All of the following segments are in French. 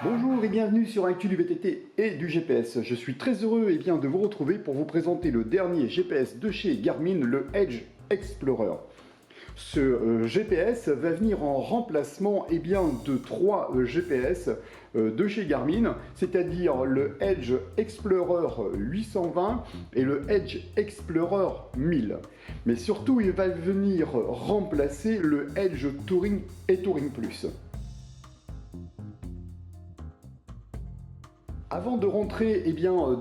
Bonjour et bienvenue sur Actu du VTT et du GPS. Je suis très heureux de vous retrouver pour vous présenter le dernier GPS de chez Garmin, le Edge Explorer. Ce GPS va venir en remplacement de trois GPS de chez Garmin, c'est-à-dire le Edge Explorer 820 et le Edge Explorer 1000. Mais surtout, il va venir remplacer le Edge Touring et Touring Plus. Avant de rentrer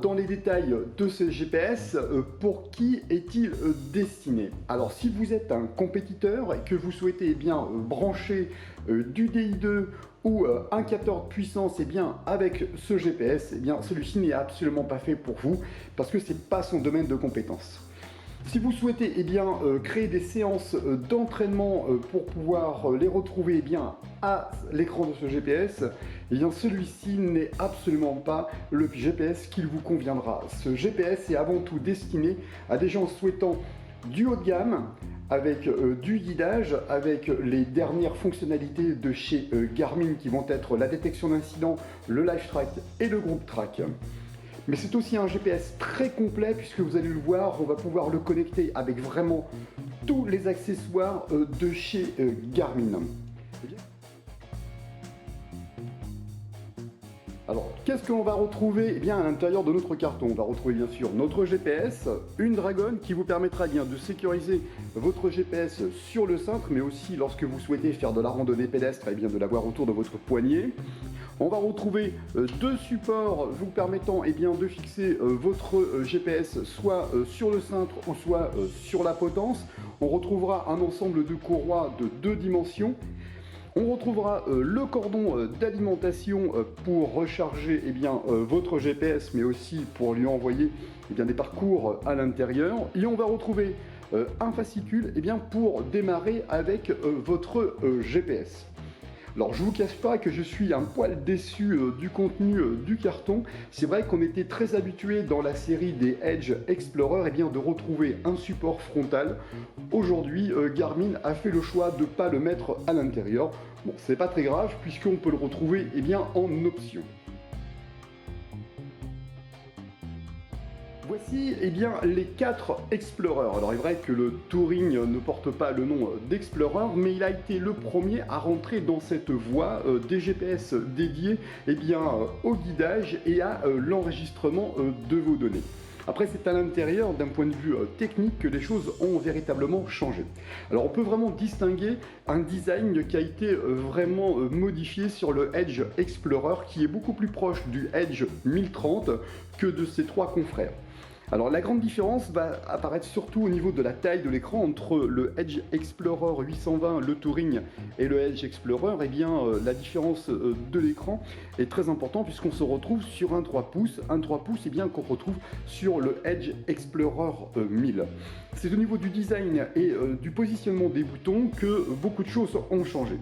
dans les détails de ce GPS, pour qui est-il destiné? Alors si vous êtes un compétiteur et que vous souhaitez brancher du DI2 ou un capteur de puissance avec ce GPS, celui-ci n'est absolument pas fait pour vous parce que ce n'est pas son domaine de compétence. Si vous souhaitez créer des séances d'entraînement pour pouvoir les retrouver à l'écran de ce GPS, celui-ci n'est absolument pas le GPS qu'il vous conviendra. Ce GPS est avant tout destiné à des gens souhaitant du haut de gamme, avec du guidage, avec les dernières fonctionnalités de chez Garmin qui vont être la détection d'incidents, le live track et le groupe track. Mais c'est aussi un GPS très complet puisque vous allez le voir, on va pouvoir le connecter avec vraiment tous les accessoires de chez Garmin. Alors, qu'est-ce que l'on va retrouver à l'intérieur de notre carton? On va retrouver bien sûr notre GPS, une Dragon qui vous permettra de sécuriser votre GPS sur le cintre, mais aussi lorsque vous souhaitez faire de la randonnée pédestre, de l'avoir autour de votre poignet. On va retrouver deux supports vous permettant de fixer votre GPS soit sur le cintre ou soit sur la potence. On retrouvera un ensemble de courroies de 2 dimensions. On retrouvera le cordon d'alimentation pour recharger votre GPS, mais aussi pour lui envoyer des parcours à l'intérieur. Et on va retrouver un fascicule pour démarrer avec votre GPS. Alors je vous cache pas que je suis un poil déçu du contenu du carton. C'est vrai qu'on était très habitué dans la série des Edge Explorer de retrouver un support frontal. Aujourd'hui, Garmin a fait le choix de ne pas le mettre à l'intérieur. Bon, c'est pas très grave puisqu'on peut le retrouver en option. Voici les 4 Explorers. Alors il est vrai que le Touring ne porte pas le nom d'Explorer, mais il a été le premier à rentrer dans cette voie des GPS dédiés au guidage et à l'enregistrement de vos données. Après, c'est à l'intérieur, d'un point de vue technique, que les choses ont véritablement changé. Alors, on peut vraiment distinguer un design qui a été vraiment modifié sur le Edge Explorer, qui est beaucoup plus proche du Edge 1030 que de ses 3 confrères. Alors la grande différence va apparaître surtout au niveau de la taille de l'écran entre le Edge Explorer 820, le Touring, et le Edge Explorer. La différence de l'écran est très importante puisqu'on se retrouve sur un 3 pouces, qu'on retrouve sur le Edge Explorer 1000. C'est au niveau du design et du positionnement des boutons que beaucoup de choses ont changé.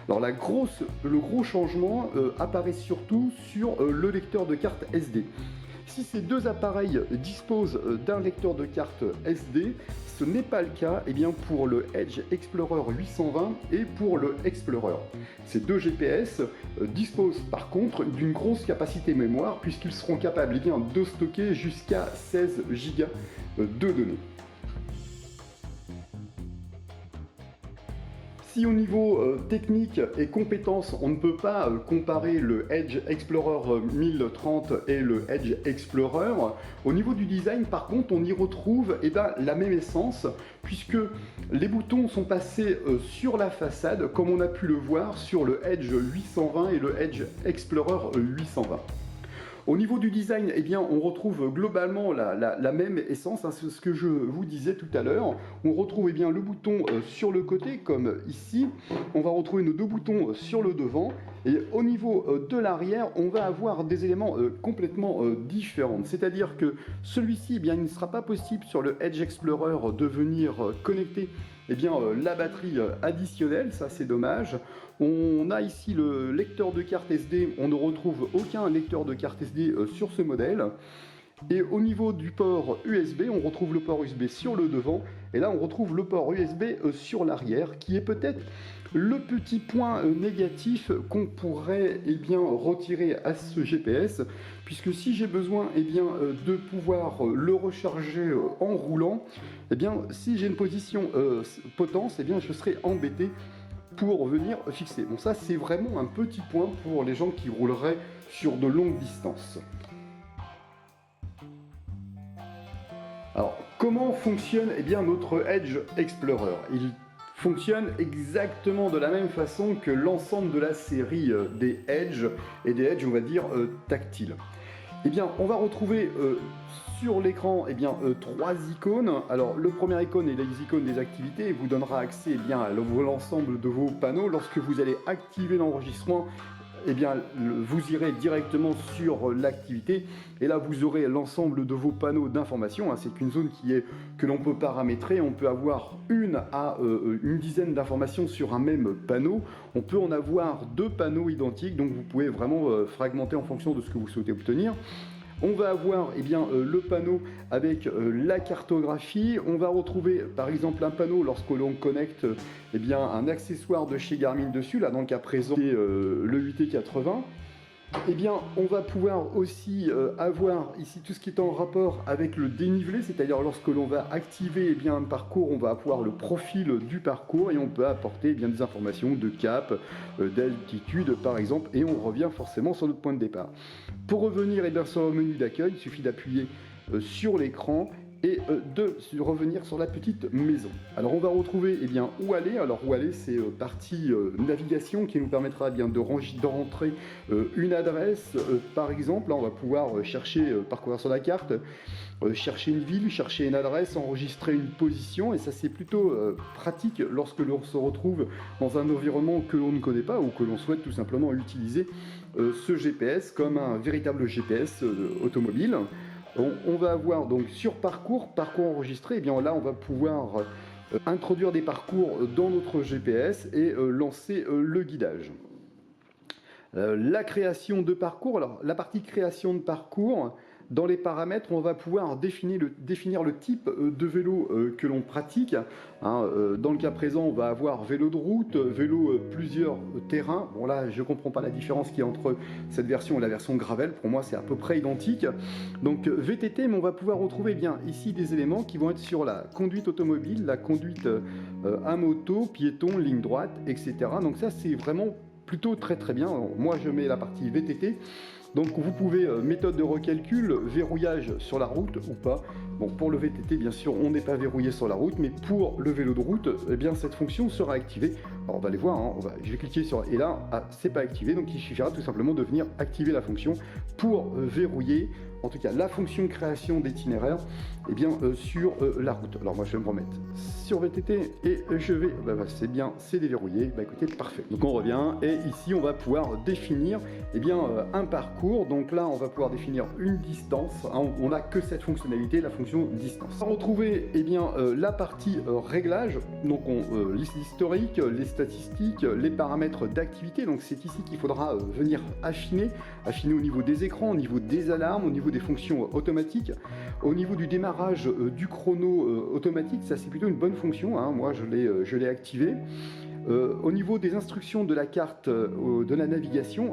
Alors le gros changement apparaît surtout sur le lecteur de carte SD. Si ces deux appareils disposent d'un lecteur de carte SD, ce n'est pas le cas pour le Edge Explorer 820 et pour le Explorer. Ces deux GPS disposent par contre d'une grosse capacité mémoire puisqu'ils seront capables de stocker jusqu'à 16 Go de données. Si au niveau technique et compétences, on ne peut pas comparer le Edge Explorer 1030 et le Edge Explorer, au niveau du design, par contre, on y retrouve la même essence, puisque les boutons sont passés sur la façade, comme on a pu le voir sur le Edge 820 et le Edge Explorer 820. Au niveau du design, on retrouve globalement la même essence, c'est ce que je vous disais tout à l'heure. On retrouve le bouton sur le côté, comme ici. On va retrouver nos deux boutons sur le devant. Et au niveau de l'arrière, on va avoir des éléments complètement différents. C'est-à-dire que celui-ci, il ne sera pas possible sur le Edge Explorer de venir connecter la batterie additionnelle, ça c'est dommage. On a ici le lecteur de carte SD, on ne retrouve aucun lecteur de carte SD sur ce modèle. Et au niveau du port USB, on retrouve le port USB sur le devant Et là, on retrouve le port USB sur l'arrière, qui est peut-être le petit point négatif qu'on pourrait retirer à ce GPS, puisque si j'ai besoin de pouvoir le recharger en roulant, si j'ai une position potence, je serai embêté pour venir fixer. Bon, ça c'est vraiment un petit point pour les gens qui rouleraient sur de longues distances. Alors, comment fonctionne notre Edge Explorer? Il fonctionne exactement de la même façon que l'ensemble de la série des Edge, et des Edge, on va dire, tactiles. On va retrouver sur l'écran 3 icônes. Alors, le premier icône est les icônes des activités et vous donnera accès à l'ensemble de vos panneaux. Lorsque vous allez activer l'enregistrement, vous irez directement sur l'activité et là vous aurez l'ensemble de vos panneaux d'information. C'est une zone que l'on peut paramétrer. On peut avoir une dizaine d'informations sur un même panneau. On peut en avoir 2 panneaux identiques, donc vous pouvez vraiment fragmenter en fonction de ce que vous souhaitez obtenir. On va avoir le panneau avec la cartographie. On va retrouver par exemple un panneau lorsque l'on connecte un accessoire de chez Garmin dessus, là donc à présent le 8T80. On va pouvoir aussi avoir ici tout ce qui est en rapport avec le dénivelé, c'est-à-dire lorsque l'on va activer un parcours, on va avoir le profil du parcours et on peut apporter des informations de cap, d'altitude par exemple, et on revient forcément sur notre point de départ. Pour revenir sur le menu d'accueil, il suffit d'appuyer sur l'écran et de revenir sur la petite maison. Alors on va retrouver où aller. Alors où aller, c'est partie navigation qui nous permettra de rentrer une adresse par exemple. Là on va pouvoir chercher, parcourir sur la carte, chercher une ville, chercher une adresse, enregistrer une position, et ça c'est plutôt pratique lorsque l'on se retrouve dans un environnement que l'on ne connaît pas ou que l'on souhaite tout simplement utiliser ce GPS comme un véritable GPS automobile. On va avoir donc sur parcours enregistré, là on va pouvoir introduire des parcours dans notre GPS et lancer le guidage. La création de parcours, alors la partie création de parcours, dans les paramètres, on va pouvoir définir le type de vélo que l'on pratique. Dans le cas présent, on va avoir vélo de route, vélo plusieurs terrains. Bon là, je ne comprends pas la différence qu'il y a entre cette version et la version gravel. Pour moi, c'est à peu près identique. Donc VTT, mais on va pouvoir retrouver ici des éléments qui vont être sur la conduite automobile, la conduite à moto, piéton, ligne droite, etc. Donc ça, c'est vraiment plutôt très bien. Alors, moi, je mets la partie VTT. Donc vous pouvez, méthode de recalcul, verrouillage sur la route ou pas. Bon, pour le VTT, bien sûr, on n'est pas verrouillé sur la route, mais pour le vélo de route, cette fonction sera activée. Alors on va aller voir, je vais cliquer sur, et là, c'est pas activé, donc il suffira tout simplement de venir activer la fonction pour verrouiller, en tout cas la fonction création d'itinéraire, sur la route. Alors moi je vais me remettre sur VTT et je vais, c'est bien, c'est déverrouillé, écoutez, parfait. Donc on revient et ici on va pouvoir définir un parcours. Donc là on va pouvoir définir une distance, on n'a que cette fonctionnalité, la fonction distance. On va retrouver la partie réglage, donc l'historique, les statistiques, les paramètres d'activité. Donc c'est ici qu'il faudra venir affiner au niveau des écrans, au niveau des alarmes, au niveau des fonctions automatiques, au niveau du démarrage du chrono automatique. Ça c'est plutôt une bonne fonction, moi je l'ai activé. Au niveau des instructions de la carte de la navigation,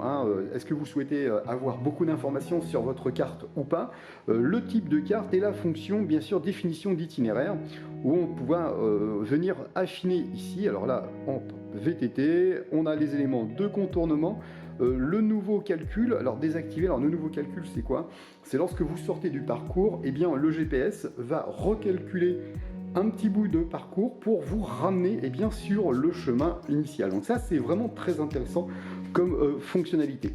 est-ce que vous souhaitez avoir beaucoup d'informations sur votre carte ou pas, le type de carte et la fonction bien sûr définition d'itinéraire où on pourra venir affiner ici. Alors là en VTT on a les éléments de contournement, le nouveau calcul, alors désactiver. Alors le nouveau calcul c'est quoi? C'est lorsque vous sortez du parcours, le GPS va recalculer un petit bout de parcours pour vous ramener sur le chemin initial. Donc ça c'est vraiment très intéressant comme fonctionnalité.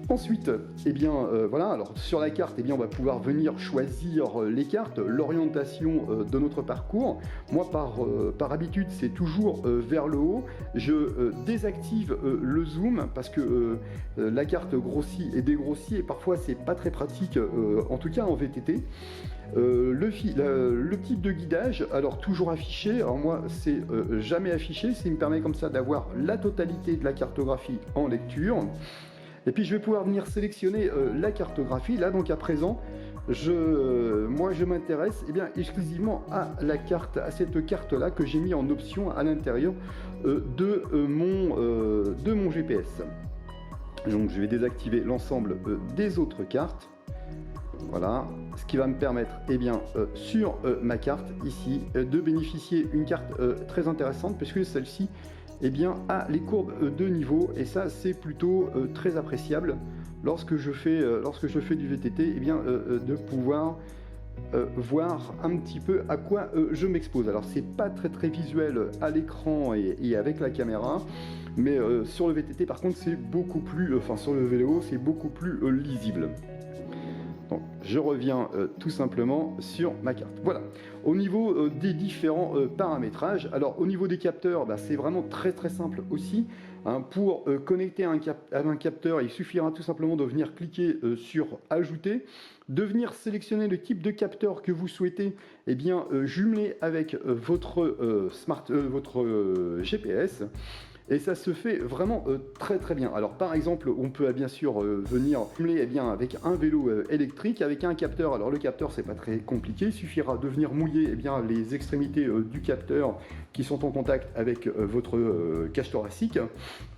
Ensuite, voilà, alors sur la carte, on va pouvoir venir choisir les cartes, l'orientation de notre parcours. Moi, par habitude, c'est toujours vers le haut. Je désactive le zoom parce que la carte grossit et dégrossit et parfois c'est pas très pratique, en tout cas en VTT. Le type de guidage, alors toujours affiché. Alors moi, c'est jamais affiché, ça me permet comme ça d'avoir la totalité de la cartographie en lecture. Et puis je vais pouvoir venir sélectionner la cartographie. Là donc à présent, moi je m'intéresse exclusivement à la carte, à cette carte-là que j'ai mis en option à l'intérieur de mon GPS. Donc je vais désactiver l'ensemble des autres cartes. Voilà, ce qui va me permettre sur ma carte ici de bénéficier d'une carte très intéressante, puisque celle-ci a les courbes de niveau, et ça c'est plutôt très appréciable lorsque je fais du VTT, de pouvoir voir un petit peu à quoi je m'expose. Alors c'est pas très visuel à l'écran et avec la caméra, mais sur le VTT par contre c'est beaucoup plus, sur le vélo c'est beaucoup plus lisible. Donc, je reviens tout simplement sur ma carte. Voilà, au niveau des différents paramétrages, alors au niveau des capteurs, c'est vraiment très simple aussi. Hein, pour connecter à un capteur, il suffira tout simplement de venir cliquer sur Ajouter, de venir sélectionner le type de capteur que vous souhaitez jumeler avec votre GPS. Et ça se fait vraiment très bien. Alors par exemple, on peut bien sûr venir jumeler avec un vélo électrique avec un capteur. Alors le capteur, c'est pas très compliqué, il suffira de venir mouiller les extrémités du capteur qui sont en contact avec votre cage thoracique.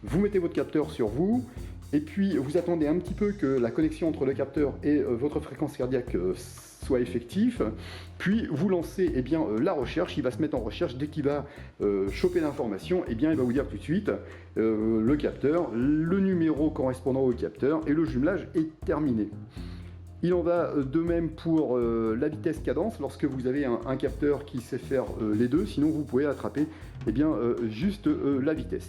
Vous mettez votre capteur sur vous, et puis vous attendez un petit peu que la connexion entre le capteur et votre fréquence cardiaque soit effectif, puis vous lancez la recherche. Il va se mettre en recherche. Dès qu'il va choper l'information, il va vous dire tout de suite le capteur, le numéro correspondant au capteur, et le jumelage est terminé. Il en va de même pour la vitesse cadence, lorsque vous avez un capteur qui sait faire les deux, sinon vous pouvez attraper juste la vitesse.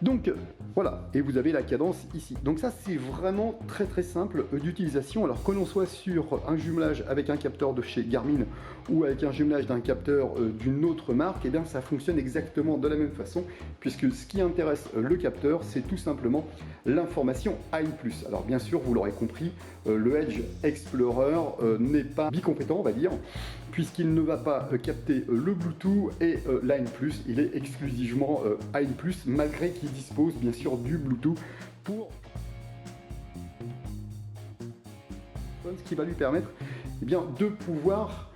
Donc voilà, et vous avez la cadence ici. Donc ça c'est vraiment très simple d'utilisation. Alors que l'on soit sur un jumelage avec un capteur de chez Garmin ou avec un jumelage d'un capteur d'une autre marque, ça fonctionne exactement de la même façon, puisque ce qui intéresse le capteur, c'est tout simplement l'information AIN+. Alors bien sûr, vous l'aurez compris, le Edge Explorer n'est pas bicompétent, on va dire, puisqu'il ne va pas capter le Bluetooth et l'AIN+, il est exclusivement AIN+, malgré qu'il dispose bien sûr du Bluetooth pour ce qui va lui permettre de pouvoir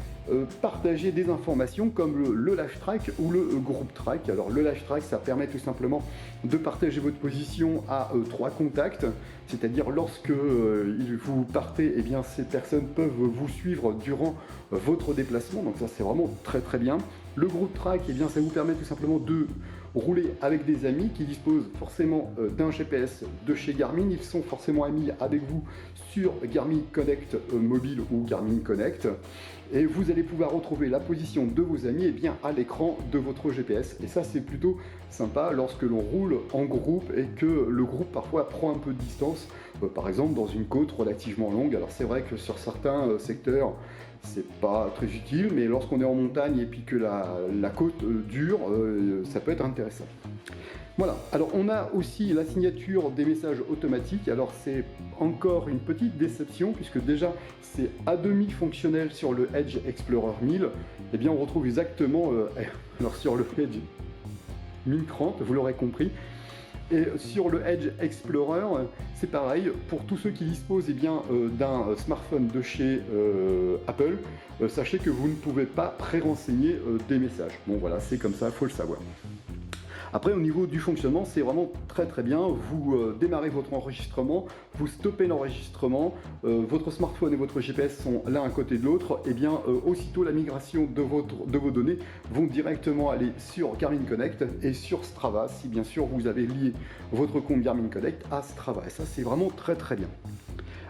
partager des informations comme le Lash Track ou le Group Track. Alors le Lash Track, ça permet tout simplement de partager votre position à 3 contacts, c'est-à-dire lorsque vous partez, ces personnes peuvent vous suivre durant votre déplacement, donc ça c'est vraiment très bien. Le Group Track, ça vous permet tout simplement de rouler avec des amis qui disposent forcément d'un GPS de chez Garmin. Ils sont forcément amis avec vous sur Garmin Connect mobile ou Garmin Connect, et vous allez pouvoir retrouver la position de vos amis à l'écran de votre GPS. Et ça c'est plutôt sympa lorsque l'on roule en groupe et que le groupe parfois prend un peu de distance, par exemple dans une côte relativement longue. Alors c'est vrai que sur certains secteurs c'est pas très utile, mais lorsqu'on est en montagne et puis que la côte dure, ça peut être intéressant. Voilà, alors on a aussi la signature des messages automatiques. Alors c'est encore une petite déception, puisque déjà c'est à demi fonctionnel sur le Edge Explorer 1000. On retrouve exactement, alors sur le Edge 1030, vous l'aurez compris. Et sur le Edge Explorer, c'est pareil, pour tous ceux qui disposent d'un smartphone de chez Apple, sachez que vous ne pouvez pas pré-renseigner des messages. Bon voilà, c'est comme ça, il faut le savoir. Après, au niveau du fonctionnement, c'est vraiment très bien. Vous démarrez votre enregistrement, vous stoppez l'enregistrement, votre smartphone et votre GPS sont l'un à côté de l'autre, aussitôt la migration de vos données vont directement aller sur Garmin Connect et sur Strava, si bien sûr vous avez lié votre compte Garmin Connect à Strava. Et ça, c'est vraiment très bien.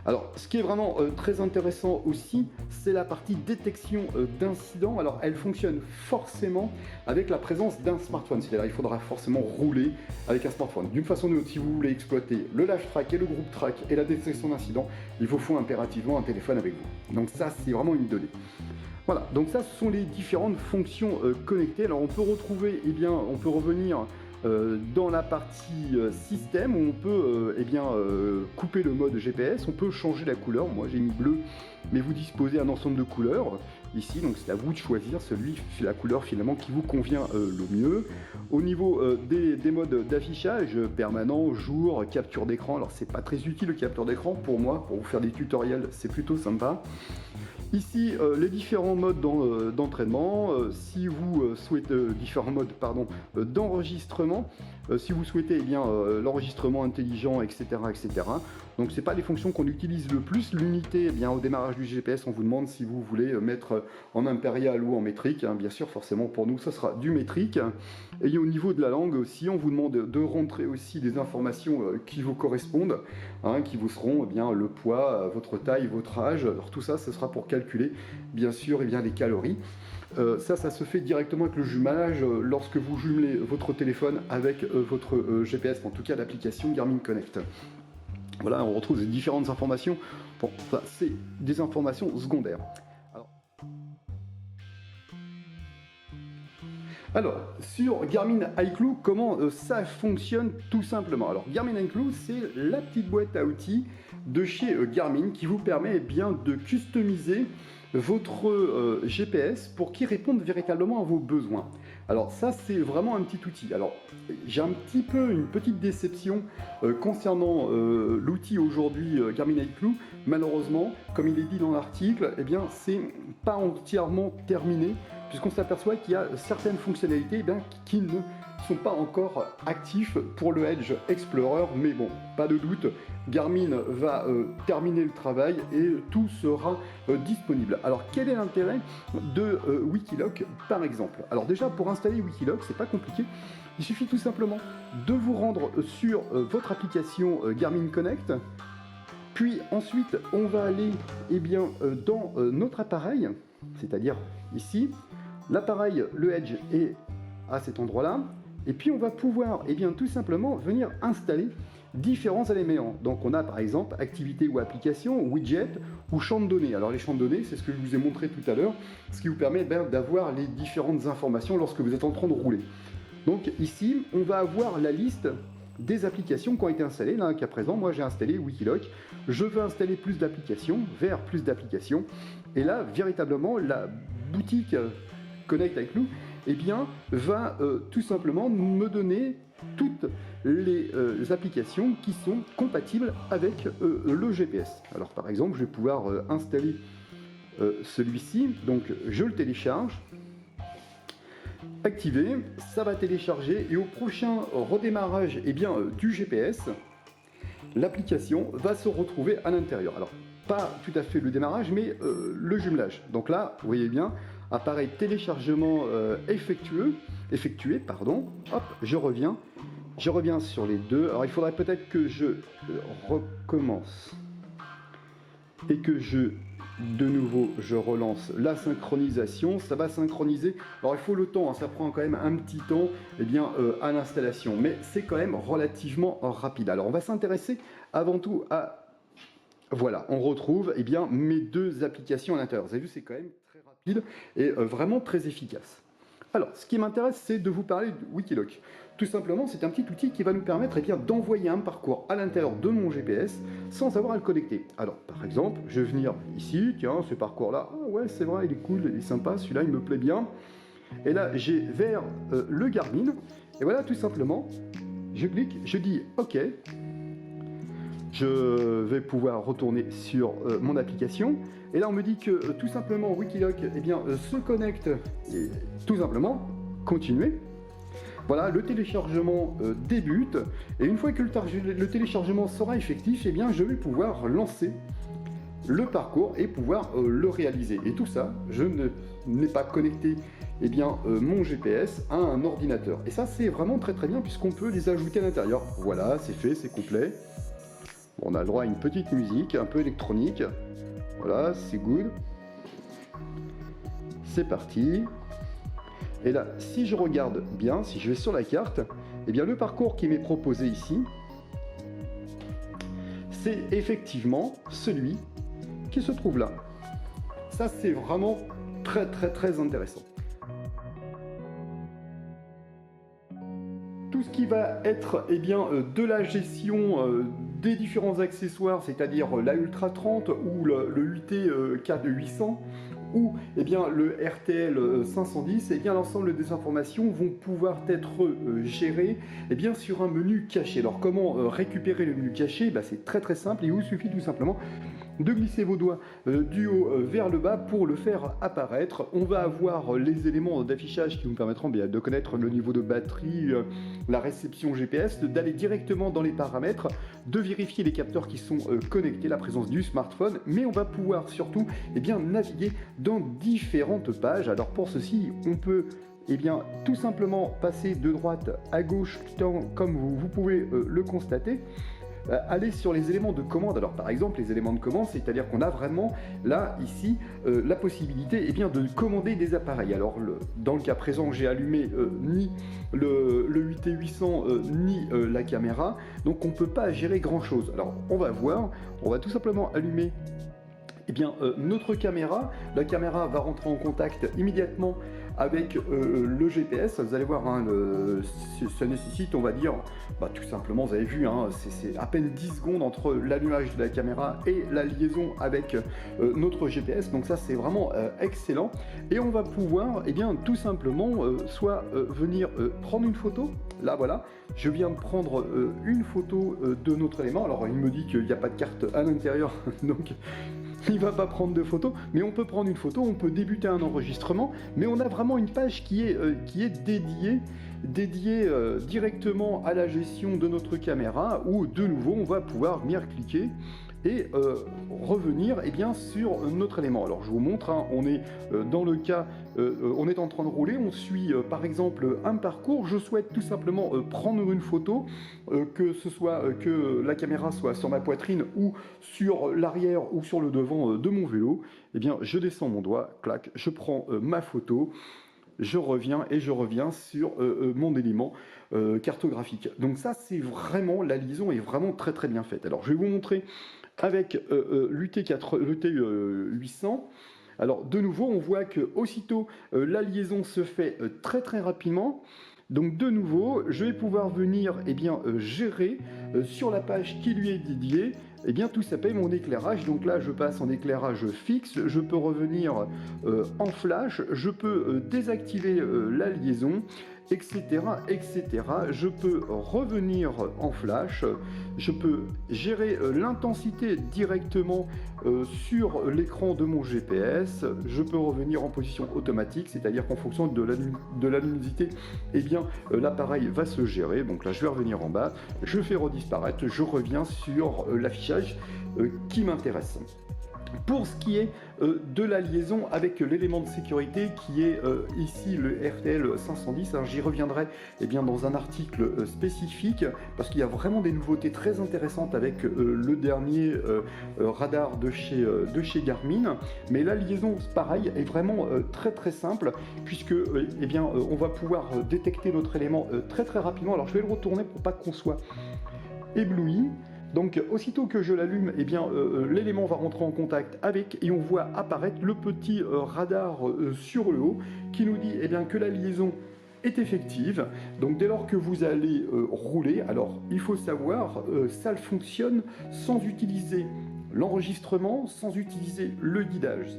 Alors, ce qui est vraiment très intéressant aussi, c'est la partie détection d'incidents. Alors, elle fonctionne forcément avec la présence d'un smartphone. C'est-à-dire, il faudra forcément rouler avec un smartphone. D'une façon ou d'une autre, si vous voulez exploiter le Lash Track et le Group Track et la détection d'incidents, il vous faut impérativement un téléphone avec vous. Donc ça, c'est vraiment une donnée. Voilà, donc ça, ce sont les différentes fonctions connectées. Alors, on peut retrouver, on peut revenir dans la partie système, où on peut couper le mode GPS, on peut changer la couleur. Moi j'ai mis bleu, mais vous disposez un ensemble de couleurs. ici, donc c'est à vous de choisir la couleur finalement qui vous convient le mieux. Au niveau des modes d'affichage, permanent, jour, capture d'écran, alors c'est pas très utile le capture d'écran pour moi, pour vous faire des tutoriels, c'est plutôt sympa. Ici, les différents modes d'entraînement, si vous souhaitez différents modes d'enregistrement, si vous souhaitez eh bien l'enregistrement intelligent, etc., etc. Donc c'est pas les fonctions qu'on utilise le plus. L'unité, eh bien au démarrage du GPS, on vous demande si vous voulez mettre en impérial ou en métrique. Hein. Bien sûr, forcément pour nous, ça sera du métrique. Et au niveau de la langue aussi, on vous demande de rentrer aussi des informations qui vous correspondent, hein, qui vous seront eh bien le poids, votre taille, votre âge. Alors tout ça, ce sera pour calculer bien sûr eh bien les calories. Ça se fait directement avec le jumelage lorsque vous jumelez votre téléphone avec votre GPS, en tout cas l'application Garmin Connect. Voilà, on retrouve les différentes informations. Bon, ça, c'est des informations secondaires. Alors, sur Garmin iClou, comment ça fonctionne tout simplement? Alors, Garmin iClou, c'est la petite boîte à outils de chez Garmin qui vous permet eh bien, de customiser votre GPS pour qu'il réponde véritablement à vos besoins. Alors ça, c'est vraiment un petit outil. Alors, j'ai un petit peu une petite déception concernant l'outil aujourd'hui Garmin iClou. Malheureusement, comme il est dit dans l'article, eh bien, c'est pas entièrement terminé, puisqu'on s'aperçoit qu'il y a certaines fonctionnalités eh bien, qui ne sont pas encore actifs pour le Edge Explorer, mais bon, pas de doute, Garmin va terminer le travail et tout sera disponible. Alors quel est l'intérêt de Wikiloc par exemple? Alors déjà pour installer Wikiloc, c'est pas compliqué, il suffit tout simplement de vous rendre sur votre application Garmin Connect, puis ensuite on va aller eh bien, dans notre appareil, c'est-à-dire ici, l'appareil, le Edge est à cet endroit-là, et puis on va pouvoir eh bien, tout simplement venir installer différents éléments. Donc on a par exemple activité ou application, widget ou champ de données. Alors les champs de données, c'est ce que je vous ai montré tout à l'heure, ce qui vous permet d'avoir les différentes informations lorsque vous êtes en train de rouler. Donc ici, on va avoir la liste des applications qui ont été installées. Là, qu'à présent, moi j'ai installé Wikiloc. Je veux installer plus d'applications, vers plus d'applications. Et là, véritablement, la boutique Connect iClou eh bien, va tout simplement me donner toutes les applications qui sont compatibles avec le GPS. Alors par exemple, je vais pouvoir installer celui-ci, donc je le télécharge, activer, ça va télécharger et au prochain redémarrage eh bien, du GPS, l'application va se retrouver à l'intérieur. Alors pas tout à fait le démarrage, mais le jumelage. Donc là, vous voyez bien, appareil téléchargement effectué, pardon. Hop, je reviens sur les deux. Alors il faudrait peut-être que je recommence et que de nouveau je relance la synchronisation. Ça va synchroniser. Alors il faut le temps, hein, ça prend quand même un petit temps eh bien, à l'installation, mais c'est quand même relativement rapide. Alors on va s'intéresser avant tout à... Voilà, on retrouve eh bien, mes deux applications à l'intérieur. Vous avez vu, c'est quand même très rapide et vraiment très efficace. Alors, ce qui m'intéresse, c'est de vous parler de Wikiloc. Tout simplement, c'est un petit outil qui va nous permettre eh bien, d'envoyer un parcours à l'intérieur de mon GPS sans avoir à le connecter. Alors, par exemple, je vais venir ici, tiens, ce parcours-là, ah ouais, c'est vrai, il est cool, il est sympa, celui-là, il me plaît bien. Et là, j'ai vers le Garmin, et voilà, tout simplement, je clique, je dis OK. Je vais pouvoir retourner sur mon application et là on me dit que tout simplement Wikiloc eh bien, se connecte et tout simplement continuer. Voilà, le téléchargement débute et une fois que le téléchargement sera effectif, eh bien, je vais pouvoir lancer le parcours et pouvoir le réaliser. Et tout ça, je n'ai pas connecté eh bien, mon GPS à un ordinateur. Et ça c'est vraiment très très bien puisqu'on peut les ajouter à l'intérieur. Voilà, c'est fait, c'est complet. On a le droit à une petite musique, un peu électronique. Voilà, c'est good. C'est parti. Et là, si je regarde bien, si je vais sur la carte, eh bien le parcours qui m'est proposé ici, c'est effectivement celui qui se trouve là. Ça, c'est vraiment très très très intéressant. Tout ce qui va être eh bien, de la gestion des différents accessoires, c'est-à-dire la Ultra 30 ou le UT K800 ou eh bien, le RTL 510, eh bien, l'ensemble des informations vont pouvoir être gérées eh bien, sur un menu caché. Alors comment récupérer le menu caché? C'est très très simple, il vous suffit tout simplement de glisser vos doigts du haut vers le bas pour le faire apparaître. On va avoir les éléments d'affichage qui nous permettront de connaître le niveau de batterie, la réception GPS, d'aller directement dans les paramètres, de vérifier les capteurs qui sont connectés, la présence du smartphone, mais on va pouvoir surtout naviguer dans différentes pages. Alors pour ceci, on peut tout simplement passer de droite à gauche, comme vous pouvez le constater. Aller sur les éléments de commande. Alors par exemple les éléments de commande, c'est-à-dire qu'on a vraiment là ici la possibilité de commander des appareils. Alors dans le cas présent, j'ai allumé ni le 8T800 ni la caméra, donc on ne peut pas gérer grand chose. Alors on va voir, on va tout simplement allumer notre caméra. La caméra va rentrer en contact immédiatement avec le GPS. Vous allez voir, ça nécessite, on va dire, tout simplement, vous avez vu, c'est à peine 10 secondes entre l'allumage de la caméra et la liaison avec notre GPS. Donc ça, c'est vraiment excellent. Et on va pouvoir, tout simplement, soit venir prendre une photo. Là, voilà, je viens de prendre une photo de notre élément. Alors, il me dit qu'il n'y a pas de carte à l'intérieur, donc il va pas prendre de photo, mais on peut prendre une photo, on peut débuter un enregistrement, mais on a vraiment une page qui est dédiée directement à la gestion de notre caméra, où de nouveau on va pouvoir venir cliquer et revenir sur notre élément. Alors je vous montre, on est dans le cas, on est en train de rouler, on suit par exemple un parcours, je souhaite tout simplement prendre une photo, que ce soit que la caméra soit sur ma poitrine ou sur l'arrière ou sur le devant de mon vélo. Je descends mon doigt, clac, je prends ma photo, je reviens sur mon élément cartographique. Donc ça, c'est vraiment, la liaison est vraiment très très bien faite. Alors je vais vous montrer avec l'UT800. Alors de nouveau, on voit que aussitôt la liaison se fait très très rapidement. Donc de nouveau, je vais pouvoir venir gérer sur la page qui lui est dédiée tout s'appelle mon éclairage. Donc là, je passe en éclairage fixe, je peux revenir en flash, je peux désactiver la liaison, etc., etc. Je peux revenir en flash, je peux gérer l'intensité directement sur l'écran de mon GPS, je peux revenir en position automatique, c'est-à-dire qu'en fonction de la luminosité, l'appareil va se gérer. Donc là, je vais revenir en bas, je fais redisparaître, je reviens sur l'affichage qui m'intéresse. Pour ce qui est de la liaison avec l'élément de sécurité qui est ici le RTL 510, j'y reviendrai dans un article spécifique parce qu'il y a vraiment des nouveautés très intéressantes avec le dernier radar de chez Garmin. Mais la liaison, pareil, est vraiment très très simple puisque on va pouvoir détecter notre élément très très rapidement. Alors je vais le retourner pour pas qu'on soit ébloui. Donc aussitôt que je l'allume, l'élément va rentrer en contact avec et on voit apparaître le petit radar sur le haut qui nous dit que la liaison est effective. Donc dès lors que vous allez rouler, alors il faut savoir, ça fonctionne sans utiliser l'enregistrement, sans utiliser le guidage.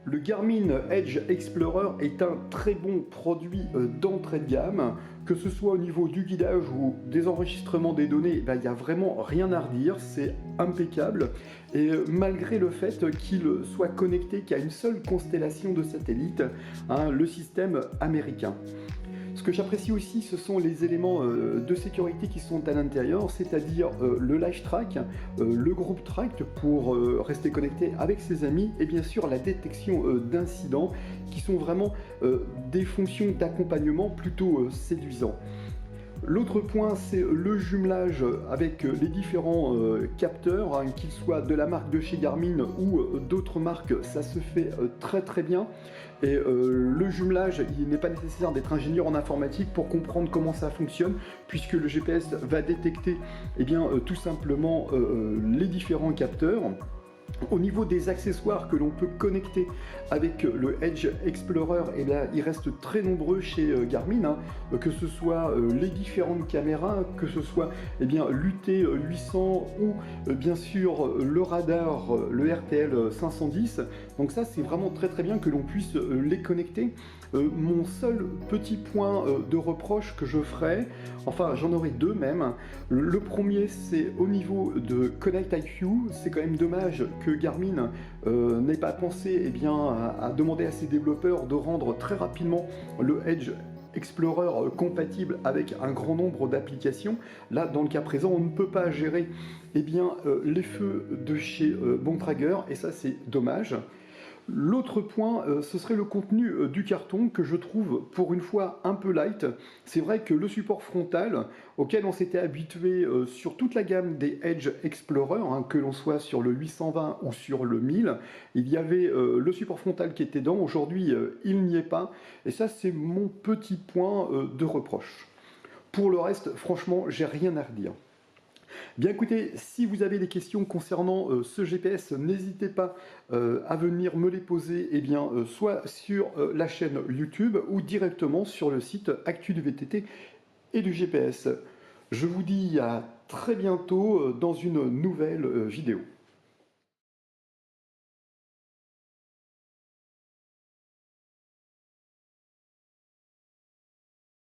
Le Garmin Edge Explorer est un très bon produit d'entrée de gamme, que ce soit au niveau du guidage ou des enregistrements des données, il n'y a vraiment rien à redire, c'est impeccable. Et malgré le fait qu'il soit connecté qu'à une seule constellation de satellites, le système américain. Ce que j'apprécie aussi, ce sont les éléments de sécurité qui sont à l'intérieur, c'est-à-dire le live track, le groupe track pour rester connecté avec ses amis et bien sûr la détection d'incidents qui sont vraiment des fonctions d'accompagnement plutôt séduisants. L'autre point, c'est le jumelage avec les différents capteurs, qu'ils soient de la marque de chez Garmin ou d'autres marques, ça se fait très très bien. Et le jumelage, il n'est pas nécessaire d'être ingénieur en informatique pour comprendre comment ça fonctionne, puisque le GPS va détecter tout simplement les différents capteurs. Au niveau des accessoires que l'on peut connecter avec le Edge Explorer, eh bien, ils restent très nombreux chez Garmin, hein, que ce soit les différentes caméras, que ce soit eh bien, l'UT 800 ou bien sûr le radar, le RTL 510. Donc ça, c'est vraiment très très bien que l'on puisse les connecter. Mon seul petit point de reproche que je ferai, enfin j'en aurai deux même. Le premier, c'est au niveau de Connect IQ. C'est quand même dommage que Garmin n'ait pas pensé eh bien, à demander à ses développeurs de rendre très rapidement le Edge Explorer compatible avec un grand nombre d'applications. Là, dans le cas présent, on ne peut pas gérer eh bien, les feux de chez Bontrager, et ça, c'est dommage. L'autre point, ce serait le contenu du carton que je trouve pour une fois un peu light. C'est vrai que le support frontal, auquel on s'était habitué sur toute la gamme des Edge Explorer, hein, que l'on soit sur le 820 ou sur le 1000, il y avait le support frontal qui était dedans. Aujourd'hui, il n'y est pas. Et ça, c'est mon petit point de reproche. Pour le reste, franchement, j'ai rien à redire. Bien écoutez, si vous avez des questions concernant ce GPS, n'hésitez pas à venir me les poser eh bien, soit sur la chaîne YouTube ou directement sur le site Actu du VTT et du GPS. Je vous dis à très bientôt dans une nouvelle vidéo.